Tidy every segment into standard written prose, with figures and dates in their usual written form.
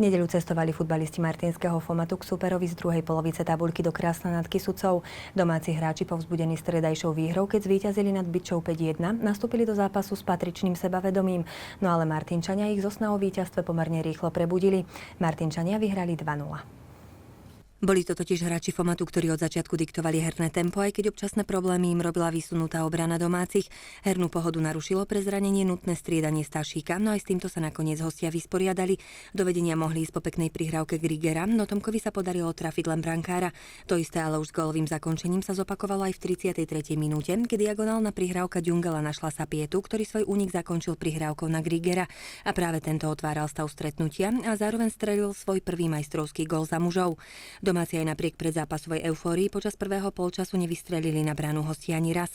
V nedeľu cestovali futbalisti martinského Fomatu k súperovi z druhej polovice tabuľky do Krásna nad Kysucou. Domáci hráči povzbudení stredajšou výhrou, keď zvíťazili nad Byčou 5-1, nastúpili do zápasu s patričným sebavedomím. No ale Martinčania ich zo snahou o víťazstve pomerne rýchlo prebudili. Martinčania vyhrali 2-0. Boli to totiž hráči Fomatu, ktorí od začiatku diktovali herné tempo, aj keď občasné problémy im robila vysunutá obrana domácich. Hernú pohodu narušilo pre zranenie nutné striedanie Stašíka, no aj s týmto sa nakoniec hostia vysporiadali. Do vedenia mohli ísť po peknej prihrávke Grigera, no Tomkovi sa podarilo trafiť len brankára. To isté ale už s gólovým zakončením sa zopakovalo aj v 33. minúte, keď diagonálna prihrávka Ďungela našla Sapietu, ktorý svoj únik zakončil prihrávkou na Grigera a práve tento otváral stav stretnutia a zároveň strelil svoj prvý majstrovský gól za mužov. Domáci aj napriek predzápasovej eufórii počas prvého polčasu nevystrelili na bránu hostí ani raz.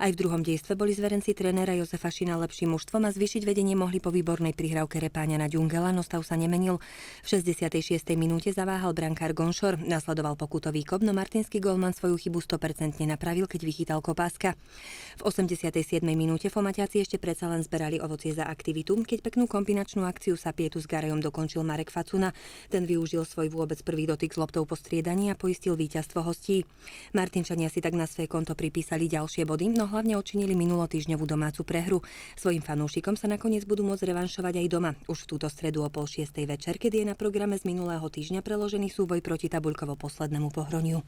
Aj v druhom dejstve boli zverenci trénera Jozefa Šina lepším mužstvom a zvýšiť vedenie mohli po výbornej prihrávke Repáňa na Ďungela, no stav sa nemenil. V 66. minúte zaváhal brankár Gonšor, nasledoval pokutový kop, no martinský golman svoju chybu 100% napravil, keď vychytal Kopáska. V 87. minúte Fomatiaci ešte predsa len zberali ovocie za aktivitu, keď peknú kombinačnú akciu Sapietu s Garejom dokončil Marek Facuna. Ten využil svoj vôbec prvý dotyk s loptou po striedaní a poistil víťazstvo hostí. Martinčania si tak na svoje konto pripísali ďalšie body, no hlavne odčinili minulotýždňovú domácu prehru. Svojim fanúšikom sa nakoniec budú môcť revanšovať aj doma. Už v túto stredu o 5:30 večer, keď je na programe z minulého týždňa preložený súboj proti tabuľkovo poslednému Pohroniu.